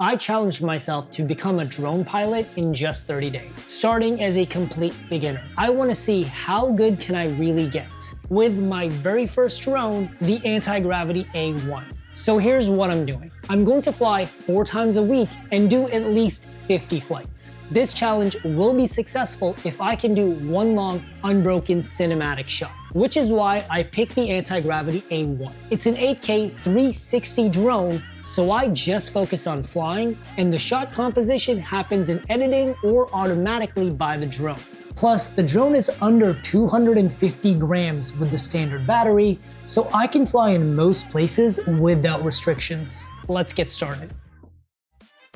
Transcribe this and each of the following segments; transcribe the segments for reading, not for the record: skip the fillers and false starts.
I challenged myself to become a drone pilot in just 30 days, starting as a complete beginner. I want to see how good can I really get with my very first drone, the Antigravity A1. So here's what I'm doing. I'm going to fly 4 times a week and do at least 50 flights. This challenge will be successful if I can do one long, unbroken cinematic shot, which is why I picked the Antigravity A1. It's an 8K 360 drone, so I just focus on flying, and the shot composition happens in editing or automatically by the drone. Plus, the drone is under 250 grams with the standard battery, so I can fly in most places without restrictions. Let's get started.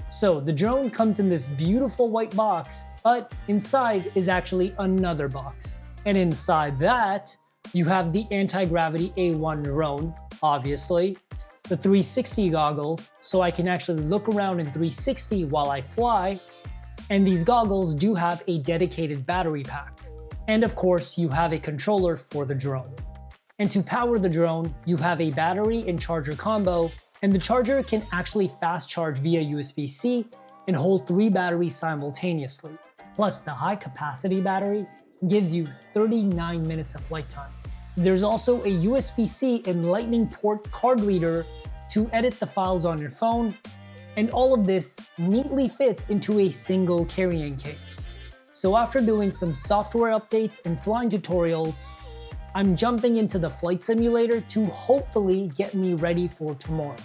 So the drone comes in this beautiful white box, but inside is actually another box. And inside that, you have the Antigravity A1 drone, obviously, the 360 goggles, so I can actually look around in 360 while I fly, and these goggles do have a dedicated battery pack. And of course, you have a controller for the drone. And to power the drone, you have a battery and charger combo, and the charger can actually fast charge via USB-C and hold 3 batteries simultaneously. Plus, the high capacity battery gives you 39 minutes of flight time. There's also a USB-C and Lightning port card reader to edit the files on your phone, and all of this neatly fits into a single carrying case. So after doing some software updates and flying tutorials, I'm jumping into the flight simulator to hopefully get me ready for tomorrow.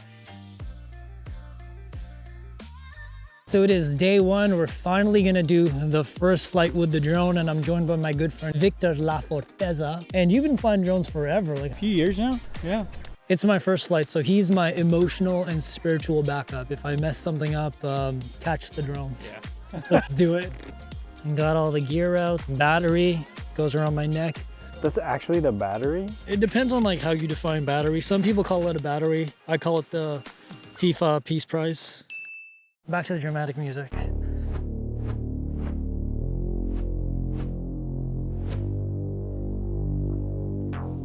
So it is day 1. We're finally gonna do the first flight with the drone, and I'm joined by my good friend Victor La Forteza. And you've been flying drones forever, like a few years now. Yeah. It's my first flight, so he's my emotional and spiritual backup. If I mess something up, catch the drone. Yeah. Let's do it. Got all the gear out. Battery goes around my neck. That's actually the battery? It depends on like how you define battery. Some people call it a battery. I call it the FIFA Peace Prize. Back to the dramatic music.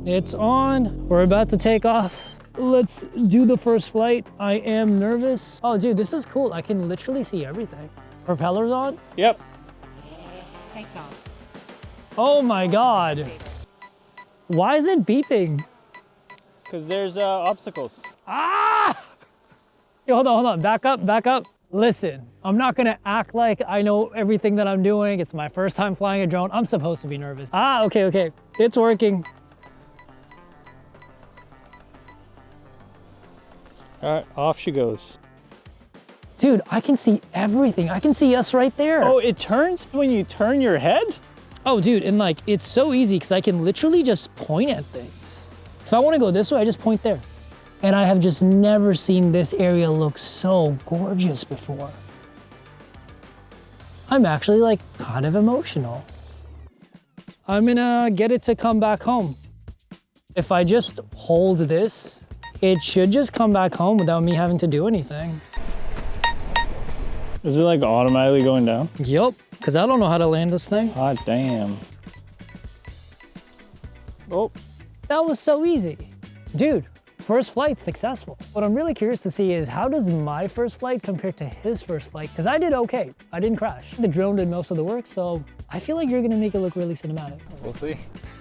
It's on. We're about to take off. Let's do the first flight. I am nervous. Oh, dude, this is cool. I can literally see everything. Propellers on? Yep. Take off. Oh my God. Why is it beeping? Because there's obstacles. Ah! Yo, hold on. Back up. Listen, I'm not gonna act like I know everything that I'm doing. It's my first time flying a drone. I'm supposed to be nervous. Okay. It's working. All right, off she goes. Dude, I can see everything. I can see us right there. Oh, it turns when you turn your head? Oh, dude, and like, it's so easy because I can literally just point at things. If I want to go this way, I just point there. And I have just never seen this area look so gorgeous before. I'm actually like kind of emotional. I'm gonna get it to come back home. If I just hold this, it should just come back home without me having to do anything. Is it like automatically going down? Yup, because I don't know how to land this thing. Hot damn. Oh. That was so easy. Dude, first flight successful. What I'm really curious to see is how does my first flight compare to his first flight? Because I did okay. I didn't crash. The drone did most of the work, so I feel like you're gonna make it look really cinematic. We'll see.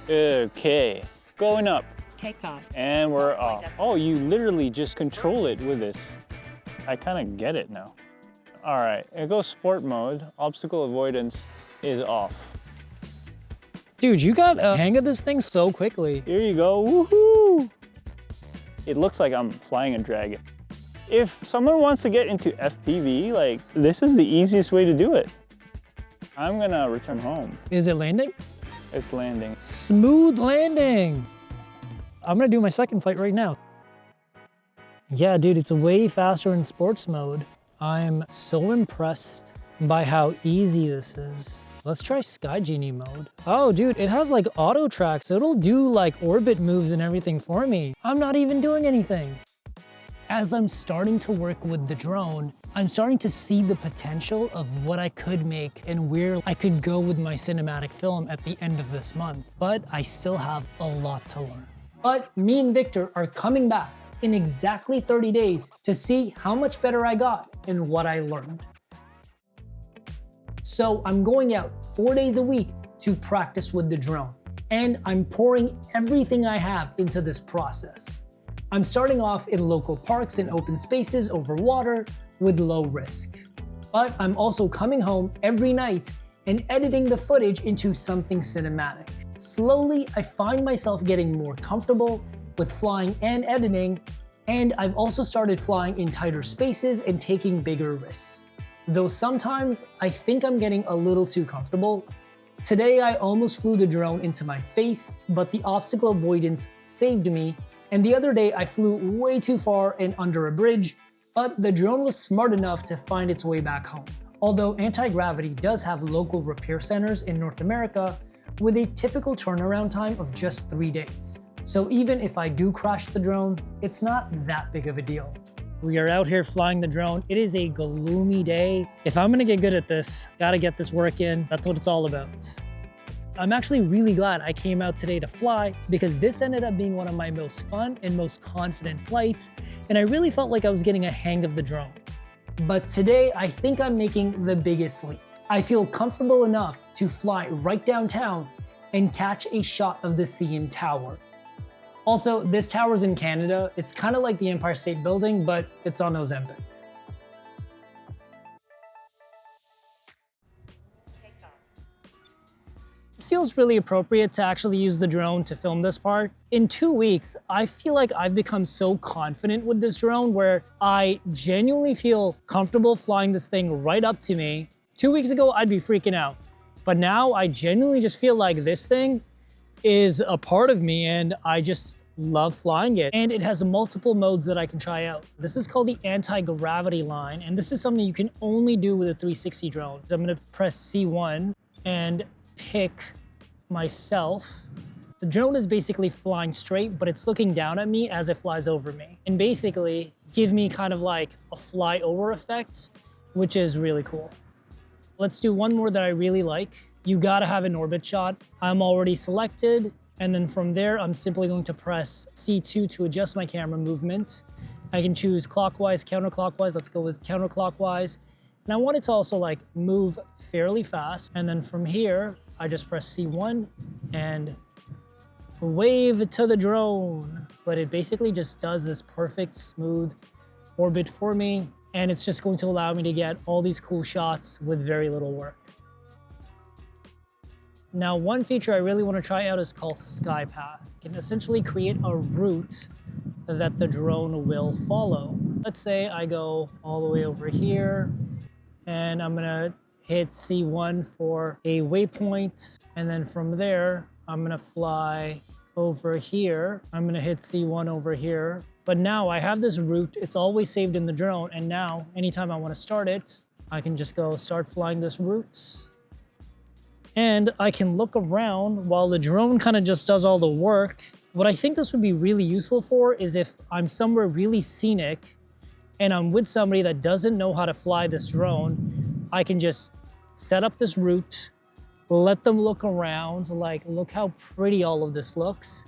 Okay, going up. Take off. And we're off. Oh, you literally just control it with this. I kind of get it now. All right, it goes sport mode. Obstacle avoidance is off. Dude, you got a hang of this thing so quickly. Here you go, woohoo! It looks like I'm flying a dragon. If someone wants to get into FPV, like, this is the easiest way to do it. I'm gonna return home. Is it landing? It's landing. Smooth landing. I'm gonna do my second flight right now. Yeah, dude, it's way faster in sports mode. I'm so impressed by how easy this is. Let's try Sky Genie mode. Oh, dude, it has like auto track, so it'll do like orbit moves and everything for me. I'm not even doing anything. As I'm starting to work with the drone, I'm starting to see the potential of what I could make and where I could go with my cinematic film at the end of this month. But I still have a lot to learn. But me and Victor are coming back in exactly 30 days to see how much better I got and what I learned. So I'm going out 4 days a week to practice with the drone, and I'm pouring everything I have into this process. I'm starting off in local parks and open spaces over water with low risk. But I'm also coming home every night and editing the footage into something cinematic. Slowly, I find myself getting more comfortable with flying and editing, and I've also started flying in tighter spaces and taking bigger risks. Though sometimes I think I'm getting a little too comfortable. Today I almost flew the drone into my face, but the obstacle avoidance saved me, and the other day I flew way too far and under a bridge, but the drone was smart enough to find its way back home. Although Antigravity does have local repair centers in North America with a typical turnaround time of just 3 days. So even if I do crash the drone, it's not that big of a deal. We are out here flying the drone. It is a gloomy day. If I'm gonna get good at this, gotta get this work in. That's what it's all about. I'm actually really glad I came out today to fly because this ended up being one of my most fun and most confident flights, and I really felt like I was getting a hang of the drone. But today, I think I'm making the biggest leap. I feel comfortable enough to fly right downtown and catch a shot of the CN Tower. Also, this tower's in Canada. It's kind of like the Empire State Building, but it's on Ozempic. It feels really appropriate to actually use the drone to film this part. In 2 weeks, I feel like I've become so confident with this drone where I genuinely feel comfortable flying this thing right up to me. 2 weeks ago, I'd be freaking out. But now I genuinely just feel like this thing is a part of me and I just love flying it. And it has multiple modes that I can try out. This is called the anti-gravity line, and this is something you can only do with a 360 drone. So I'm gonna press C1 and pick myself. The drone is basically flying straight, but it's looking down at me as it flies over me. And basically give me kind of like a flyover effect, which is really cool. Let's do one more that I really like. You gotta have an orbit shot. I'm already selected. And then from there, I'm simply going to press C2 to adjust my camera movement. I can choose clockwise, counterclockwise. Let's go with counterclockwise. And I want it to also like move fairly fast. And then from here, I just press C1 and wave to the drone. But it basically just does this perfect smooth orbit for me. And it's just going to allow me to get all these cool shots with very little work. Now, one feature I really want to try out is called SkyPath. You can essentially create a route that the drone will follow. Let's say I go all the way over here, and I'm gonna hit C1 for a waypoint, and then from there, I'm gonna fly over here. I'm gonna hit C1 over here. But now I have this route, it's always saved in the drone, and now, anytime I want to start it, I can just go start flying this route. And I can look around while the drone kind of just does all the work. What I think this would be really useful for is if I'm somewhere really scenic and I'm with somebody that doesn't know how to fly this drone, I can just set up this route, let them look around, like, look how pretty all of this looks.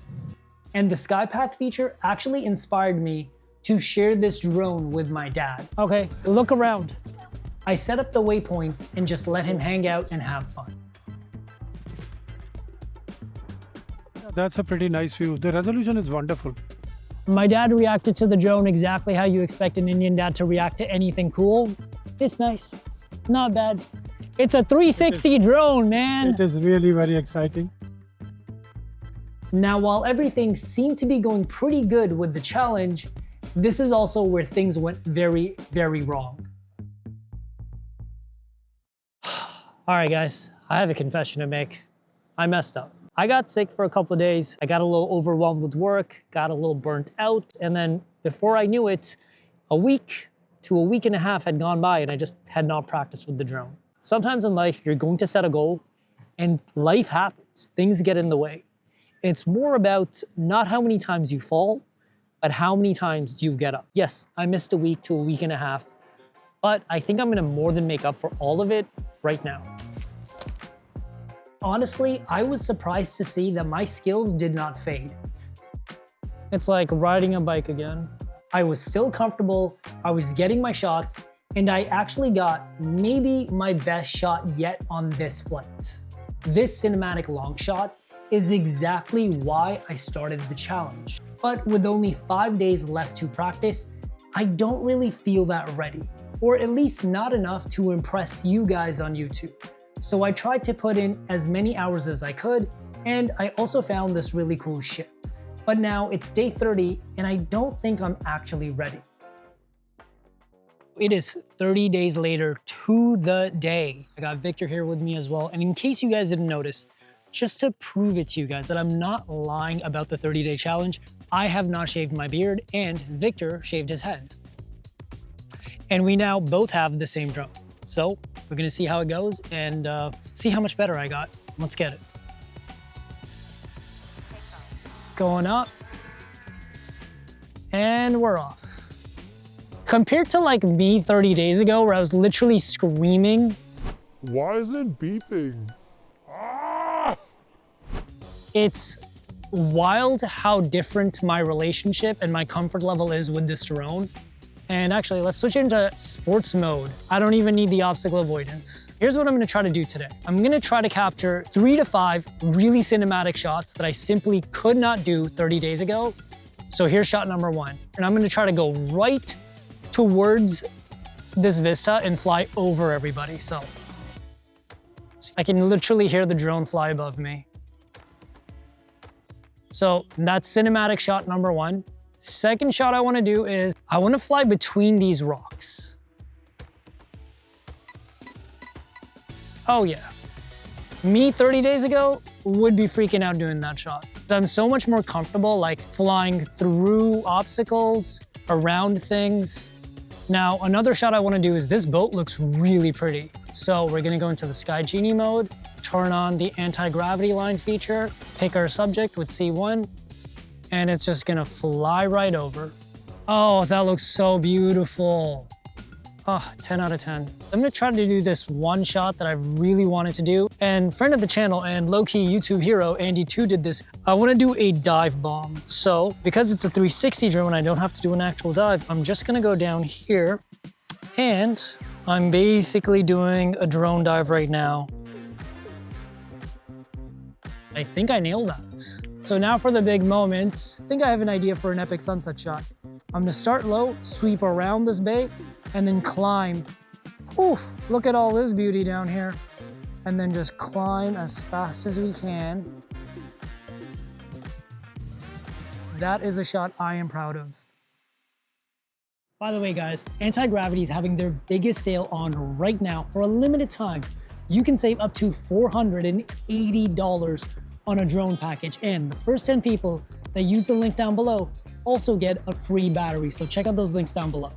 And the SkyPath feature actually inspired me to share this drone with my dad. Okay, look around. I set up the waypoints and just let him hang out and have fun. That's a pretty nice view. The resolution is wonderful. My dad reacted to the drone exactly how you expect an Indian dad to react to anything cool. It's nice, not bad. It's a 360 drone, man. It is really very exciting. Now, while everything seemed to be going pretty good with the challenge, this is also where things went very, very wrong. All right, guys, I have a confession to make. I messed up. I got sick for a couple of days. I got a little overwhelmed with work, got a little burnt out, and then before I knew it, a week to a week and a half had gone by and I just had not practiced with the drone. Sometimes in life, you're going to set a goal and life happens. Things get in the way. It's more about not how many times you fall, but how many times do you get up. Yes, I missed a week to a week and a half, but I think I'm gonna more than make up for all of it right now. Honestly, I was surprised to see that my skills did not fade. It's like riding a bike again. I was still comfortable, I was getting my shots, and I actually got maybe my best shot yet on this flight. This cinematic long shot is exactly why I started the challenge. But with only 5 days left to practice, I don't really feel that ready, or at least not enough to impress you guys on YouTube. So I tried to put in as many hours as I could, and I also found this really cool ship. But now it's day 30 and I don't think I'm actually ready. It is 30 days later to the day. I got Victor here with me as well. And in case you guys didn't notice, just to prove it to you guys that I'm not lying about the 30-day challenge, I have not shaved my beard and Victor shaved his head. And we now both have the same drone. So we're gonna see how it goes and see how much better I got. Let's get it. Going up, and we're off. Compared to like me 30 days ago where I was literally screaming. Why is it beeping? Ah! It's wild how different my relationship and my comfort level is with this drone. And actually, let's switch into sports mode. I don't even need the obstacle avoidance. Here's what I'm gonna try to do today. I'm gonna try to capture 3 to 5 really cinematic shots that I simply could not do 30 days ago. So here's shot number 1. And I'm gonna try to go right towards this vista and fly over everybody. So I can literally hear the drone fly above me. So that's cinematic shot number 1. Second shot I wanna do is, I wanna fly between these rocks. Oh yeah. Me 30 days ago would be freaking out doing that shot. I'm so much more comfortable like flying through obstacles, around things. Now, another shot I wanna do is this boat looks really pretty. So we're gonna go into the Sky Genie mode, turn on the anti-gravity line feature, pick our subject with C1, and it's just gonna fly right over. Oh, that looks so beautiful. Oh, 10 out of 10. I'm gonna try to do this one shot that I really wanted to do. And friend of the channel and low-key YouTube hero, Andy2 did this. I wanna do a dive bomb. So because it's a 360 drone, I don't have to do an actual dive. I'm just gonna go down here and I'm basically doing a drone dive right now. I think I nailed that. So now for the big moment, I think I have an idea for an epic sunset shot. I'm gonna start low, sweep around this bay, and then climb. Oof, look at all this beauty down here. And then just climb as fast as we can. That is a shot I am proud of. By the way, guys, Antigravity is having their biggest sale on right now for a limited time. You can save up to $480 on a drone package, and the first 10 people that use the link down below also get a free battery. So check out those links down below.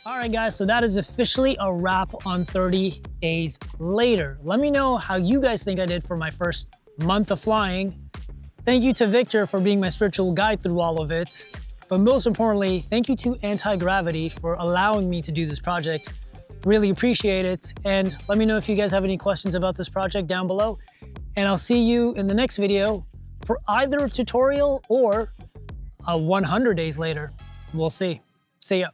All right, guys, so that is officially a wrap on 30 days later. Let me know how you guys think I did for my first month of flying. Thank you to Victor for being my spiritual guide through all of it. But most importantly, thank you to Antigravity for allowing me to do this project. Really appreciate it. And let me know if you guys have any questions about this project down below. And I'll see you in the next video for either a tutorial or a 100 days later. We'll see. See ya.